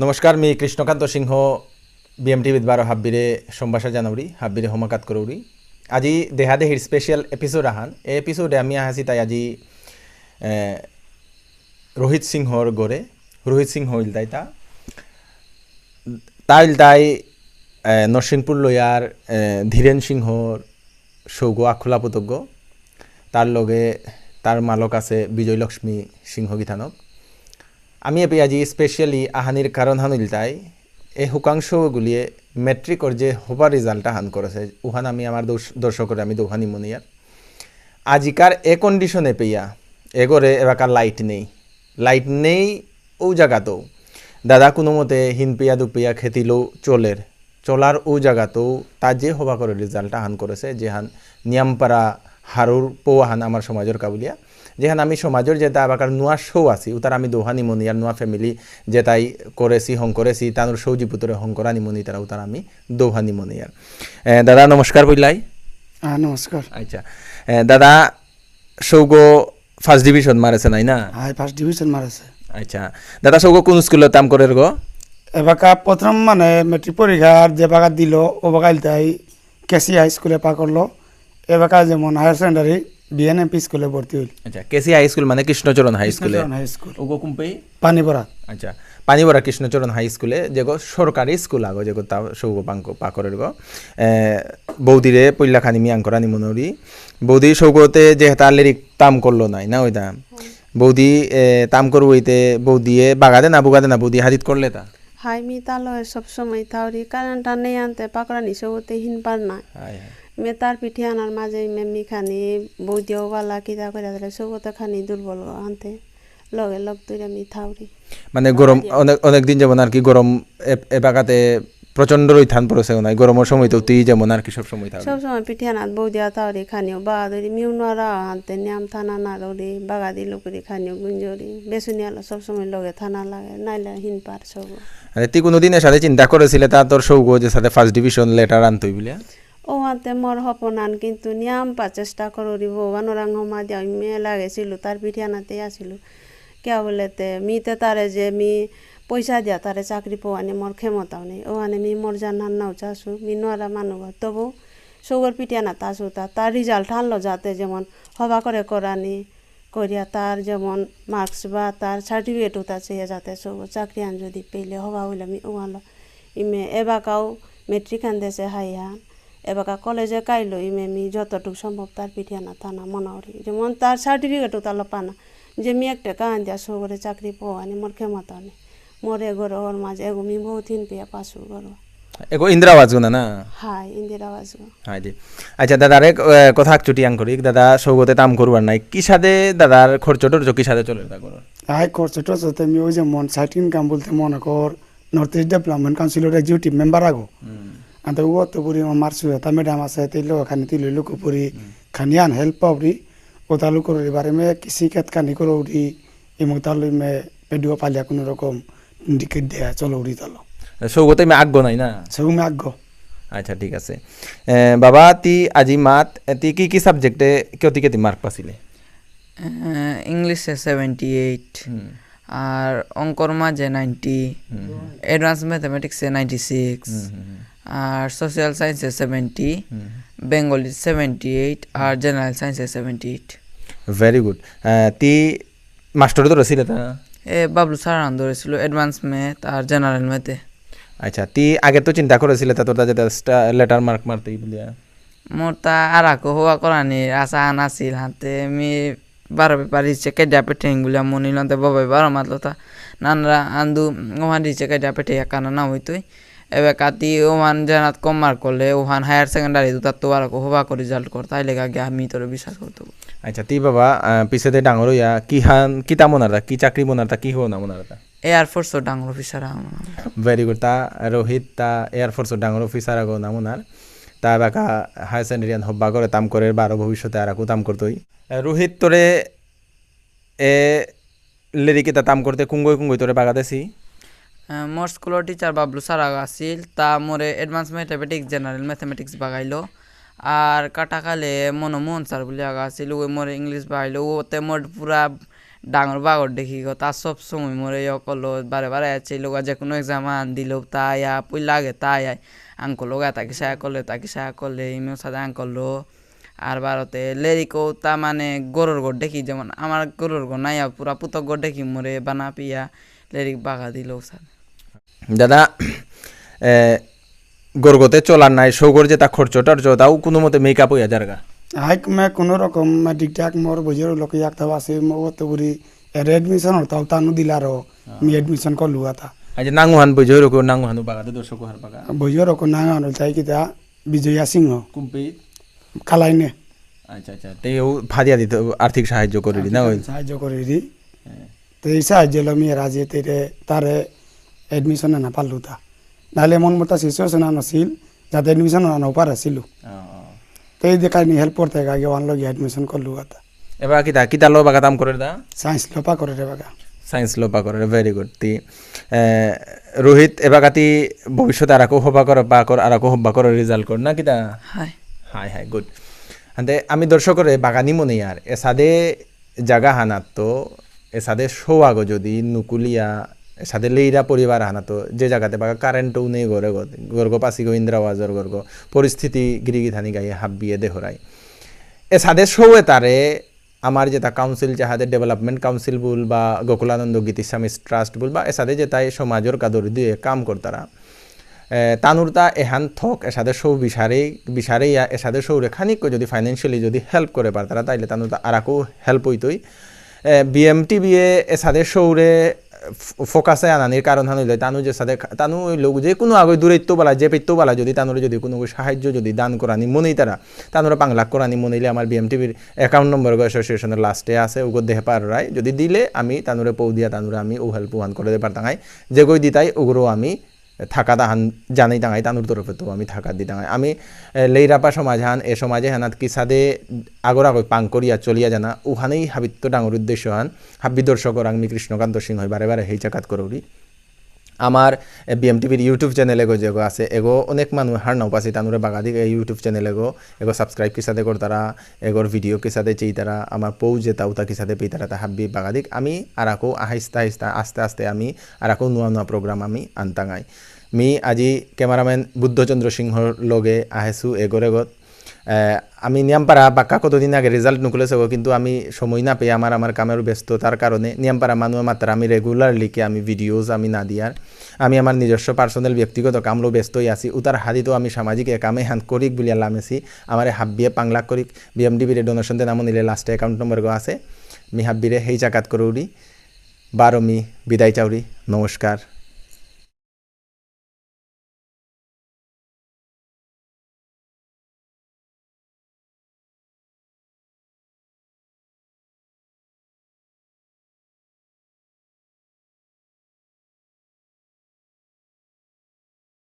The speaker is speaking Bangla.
নমস্কাৰ मी কৃষ্ণকান্ত সিংহ BMT বিদবাৰ হাব্বিৰে সম্ভাষা জানুৱাৰী হাব্বিৰে সমাকাত কৰোৰি আজি দেহা দেহিৰ স্পেশাল এপিসোড আহান এই এপিসোডে আমি আহাছি তাই আজি रोहित सिंहर गरे रोहित सिंह हইল তাই নরসিংপুর লয়ার ধীরেন সিংহর সৌগ আখোলা পতজ্ঞ তার লগে তার মালক আছে বিজয় লক্ষ্মী সিংহ গীতানক আমি এপি আজি স্পেশালি আহানির কারণ হানিল তাই এই হুকাংশগুলিয়ে মেট্রিকর যে হবার রেজাল্টটা হান করেছে উহান আমি আমার দর্শকর আমি দোহানি মনিয়ার আজিকার এ কন্ডিশনে পেয়া এগরে এবাকার লাইট নেই ও জায়গাতেও দাদা কোনো মতে হিন পেয়া দুপিয়া খেতিলেও চলার ও জায়গাতেও তার যে হবা করে রেজাল্টটা হান করেছে যেহান নিয়ামপাড়া হারুর পৌহান আমার সমাজের কাবুলিয়া যেখানে আমি সমাজের যেটা আবার নোয়া শো আছি তার আমি দোহানি মনিয়ার নোয়া ফ্যামিলি যেটাই করেছি হং করেছি তার সৌজি পুতরে হং করানি মনি তারা তার আমি দোহানি মনিয়ার দাদা নমস্কার বললাই নমস্কার আচ্ছা দাদা সৌগ ফার্স্ট ডিভিশন মারেছে নাই না ফার্স্ট ডিভিশন মারেছে আচ্ছা দাদা সৌগ কোন স্কুলে কাম করে গো এবাকা প্রথম মানে মেট্রিক পরীক্ষার যে বাগা দিল ও বাগাইল তাই কেসি হাই স্কুলে পা করলো এবাকা যেমন হায়ার সেকেন্ডারি বিএনএমপি স্কুলে ভর্তি হইল আচ্ছা কেসি হাই স্কুল মানে কৃষ্ণচরণ হাই স্কুলে ওগো কুম্পেই পানিবরা আচ্ছা পানিবরা কৃষ্ণচরণ হাই স্কুলে যেগো সরকারি স্কুল আগো যেগো তা সৌগ পাকরের গো বৌদিরে পৈলাখানি মিয়াঙ্করানি মনোরি বৌদি সৌগতে যে তালেরিক তাম করলো নাই না ওইটা বৌদি তাম করবো হইতে বৌদিয়ে বাগাদে না বুগাদে না বৌদি হাজিত করলে তা হাই মি তালো সব সময় তাওরি কারণটা নেই আনতে পাকড়ানি সৌতে হিন পার না মে তার পিঠে আনার মাঝে মেমি খানি বৌদিও বালা কিতা করে দিলে সৌতে খানি দুর্বল আনতে লগে লগ তুই আমি থাউরি মানে গরম অনেক দিন যেমন আর কি গরম এবাকাতে প্রচন্ড রইথান পড়েছে নাই গরমের সময় তো তুই যেমন আর কি সব সময় থাকবে সব সময় পিঠে আনাত বৌদিয়া তাওরি খানিও বাগাদরি মিউ নরা আনতে নিয়াম থানা না দৌড়ি বাগাদি লোকরি খানিও গুঞ্জরি বেসুনিয়ালো সব সময় লগে থানা লাগে নাইলে হিন পার সব তুই কোনোদিনের সাথে চিন্তা করেছিলে তা তোর সৌগ যে সাথে ফার্স্ট ডিভিশন লেটার আনতই বলে ও আনতে মোর হপনান কিন্তু নিয়াম পা চেষ্টা করি ভগবানরাং হমা দিয়া মে লাগেছিল তার পিঠে আনাতে আসিল কে বলেতে মিতে তারে যে মি পয়সা দিয়া তারে চাকরি পাওয়ানি মোর ক্ষমতাও নেই ও আনে মি মোর জানার নাও চাষু মি নোয়ারা মানুষ তবু সৌগর পিঠে আনা তাসু তার রেজাল্ট আনলো যাতে যেমন হবা করে করানি করিয়া তার যেমন মার্কস বা তার সার্টিফিকেটও তা চেয়ে যাতে সৌগর চাকরি আন যদি পেলে হবা হইলে আমি ও আনলো ইমে এবাকাও মেট্রিক আন দেশে হাইয়া এবাকা কলেজে কাইলো ইমে মি যতটুকু সম্ভব তার পিঠে আনা থানা মনাওরি যেমন তার সার্টিফিকেটও তার পানা যে মি একটা কান দিয়া সৌগরে চাকরি পাওয়ানি মোর ক্ষমতাও নেই মোর এগোর ওর মাঝে এগো মি বহুত হিন পেয়া পাশু গরো এগো ইন্দিরাবাস গো না হাই ইন্দিরাবাস গো হাই জি আচ্ছা দাদার কথা একচুটি আং করি দাদা সৌগতে তাম করবার নাই কি সাথে দাদার খরচটর কি সাথে চলে তা করো হাই খরচটর সাথে আমি ওই যে মন সাইট ইনকাম বলতে মনে কর north east development councillor executive member আগো আন্তে ও তো পুরি আমার সুতা ম্যাডাম আছে তিলো খানি তিলো লোক পুরি খানিয়ান হেল্প পাবরি ও তালু করো এবারে মে কিসি ক্ষেত খানি করো উড়ি এমন তালু মে পেডিও পালিয়া কোনো রকম ডিকেট দেয়া চলো উড়ি তালো সৌগতে মে আগ্য নাই না সৌ মে আগ্য আচ্ছা ঠিক আছে বাবা তি আজি মাত তি কি সাবজেক্টে কেতি কেতি মার্ক পাছিলে ইংলিশে 78 আর অঙ্কর মাঝে 90 অ্যাডভান্স ম্যাথমেটিক্সে 96 আর সোশ্যাল সায়েন্সে 70 বেঙ্গলি 78 আর জেনারেল সায়েন্সে 78 ভেরি গুড তি মাস্টার তো রসিলে তা বাবলু স্যার ধরেছিল অ্যাডভান্স ম্যাথ আর জেনারেল ম্যাথে আচ্ছা তি আগে তো চিন্তা করেছিলে তা তোর যেটা লেটার মার্ক মারতেই বলিয়া মোর তা আর আকো হওয়া করানি আশা আনাছিল হাতে আমি বারো পারিছে কেডা পেটেং বলিয়া মনে লতে বাবাই বারো মাতলো তা নানরা আন্দু ওহান দিছে কেডা পেটে একানা না হইতই এবার কাতি ওহান জানাত কম মার্ক করলে ওহান হায়ার সেকেন্ডারি তার তো আর হবা করে রেজাল্ট কর তাই লেগে আগে আমি তোর বিশ্বাস করতে আচ্ছা তি বাবা পিছতে ডাঙর হইয়া কি হান কি তা মনারতা কি চাকরি মনারতা কি হো না মনারতা এয়ারফোর্স ডাঙর অফিসার ভেরি গুড তা রোহিত তা এয়ারফোর্স ডাঙর অফিসার আগো নামুনার তা বাকা হায়ার সেকেন্ডারিয়ান হব্বা করে তাম করে বারো ভবিষ্যতে আর আকু তাম করতই রোহিত তোরে এ লেরিকে তা তাম করতে কুঙ্গই তোরে বাগাদেছি মোর স্কুলের টিচার বাবলু স্যার আছিল তা মোরে অ্যাডভান্স ম্যাথমেটিক্স জেনারেল ম্যাথমেটিক্স বাগাইলো আর কাটাকালে মনমোহন স্যার বলে আগা আছিল ওই মোর ইংলিশ বাগাইলো ওতে মোর পুরা ডাঙর বাগর দেখি গো তা সব সময় মরে করলো বারে বারে আছে লোক যে কোনো এক্সাম আন দিল তাই পুই লাগে তাই আঙ্কল লোক তাকে সায়া করলে ইমেও সাথে আঙ্কললো আর ভারতে লেরিকও তা মানে গরুর গোড় দেখি যেমন আমার গরুর গোড় নাই পুরা পুতক গোড় দেখি মরে বানা পিয়া লেরিক বাগা দিল স্যার দাদা গরগতে চলার নাই সৌগর যে তা খরচ টর্চ তাও কোনো মতে মেকআপ হইয়া যারগা হাইক মে কোনো রকম ঠিকঠাক মোর বুঝের লোক ইয়াক থাকা আছে মতো বুড়ি এর এডমিশন হতাও তানু দিলার মি এডমিশন করলু আতা আজ নাঙ্গুহান বইজো রকো নাঙ্গুহানু বাগাতে দর্শক হার বাগা বুঝের রকম না আনল চাই কিতা বিজয়া সিংহ কুম্পি খালাইনে আচ্ছা আচ্ছা তেও ভাদিয়া দিতে আর্থিক সাহায্য করে দি না ওই সাহায্য করে দি তো এই সাহায্য লমি রাজে তেরে তারে এডমিশন না পারলু তা নাহলে মন মতো সিচুয়েশন আনছিল যাতে এডমিশন আনাও পারাছিল তো এই দেখানি হেল্প করতে আগে আনলো এডমিশন করলু আতা এবার কিতা কিতা লো বাগা দাম করে দা সায়েন্স লোপা করে রে বাগা সায়েন্স লোপা করে ভেরি গুড তি রোহিত এবাগাতি ভবিষ্যতে আরাকো হবা কর বা কর আরাকো হবা কর রেজাল্ট কর না কিতা হাই হাই হাই গুড আন্তে আমি দর্শকরে বাগানি মনে আর এসাদে জাগা হানাত তো এসাদে শো আগো যদি নুকুলিয়া এসাদে লেইরা পরিবার হানাতো যে জায়গাতে বাগা কারেন্টও নেই গড়ে গর্গ পাশি গো ইন্দ্রা ওয়াজর গর্গ পরিস্থিতি গিরিগি থানি গাইয়ে হাবিয়ে দেহরাই এসাদে শোয়ে তারে আমার যেটা কাউন্সিল যাহাদের ডেভেলপমেন্ট কাউন্সিল বল বা গোকুলানন্দ গীতিস্বামী ট্রাস্ট বল বা এসাদে যে তাই সমাজের কাদর দিয়ে কাম করতারা তানুরতা এহান থক এসাদে সৌ বিচারেই এসাদে সৌরে খানিক যদি ফাইন্যান্সিয়ালি যদি হেল্প করে পারতারা তাইলে তানুরতা আরাকো হেল্প হইতই বিএমটিবিএ এসাদে সৌরে ফোকাসে আনানির কারণ হইল তানু যে সাথে তানু লোক যে কোনো আগে দূরত্ব বলা যে পেত্য বলা যদি তানুরে যদি কোনো সাহায্য যদি দান করানি মনেই তারা তানুরা 5 লাখ করানি মনেইলে আমার বিএমটিভির অ্যাকাউন্ট নম্বর অ্যাসোসিয়েশনের লাস্টে আছে ওগো দেহে পার রায় যদি দিলে আমি তানুরে পৌ দিয়া তানুরে আমি ও হেল্প ওয়ান করে দে পারতাঙাই যে গই দিতাই ওগুলো আমি থাকা দাহান জানাই দাঙাই তানুর তরফে তো আমি থাকা দি দাঙাই আমি লেইরাপা সমাজ হান এ সমাজে হানাত কি সাদে আগর পাং করিয়া চলিয়া জানা উহানেই হাবিত্য ডাঙর উদ্দেশ্য হান হাব্বি দর্শকর আমি কৃষ্ণকান্ত সিংহ বারে বারে হেই চাকাত করৌরি আমার বিএমটিভির ইউটিউব চ্যানেল এগো যেগো আছে এগো অনেক মানুষ হার নাও পাছি তানুরে বাগাদিক এই ইউটিউব চ্যানেল এগো সাবস্ক্রাইব কি সাথে করতারা এগোর ভিডিও কি সাথে চেই তারা আমার পৌ যে তাউতা কি সাথে পেই তারা তা হাব্বি বাগাদিক আমি আরাকো আস্তে আস্তে আমি আরাকো নোয়া প্রোগ্রাম আমি আনতাঙাই মি আজি ক্যামেরাম্যান বুদ্ধচন্দ্র সিংহর লগে আহেছু এগত আমি নিয়ামপাড়া বাক্কা কতদিন আগে রেজাল্ট নুকুলেছে কিন্তু আমি সময় না পেয়ে আমার কামের ব্যস্ততার কারণে নিয়ামপাড়া মানুষ মাত্র আমি রেগুলারলিকে আমি ভিডিওজ আমি না দিয়ার আমি আমার নিজস্ব পার্সোনাল ব্যক্তিগত কামলো ব্যস্তই আছি উতার হাদিতো আমি সামাজিক কামে হান করিক বলিয়া লামেছি আমার হাব্বিয়ে 5 লাখ করিক বিএমডিবির ডোনেশন দে নাম নিলে লাস্টে অ্যাকাউন্ট নম্বর গো আছে মি হাব্বিরে হেই জাকাত করৌরি 12 মি বিদায় চাউরি নমস্কার।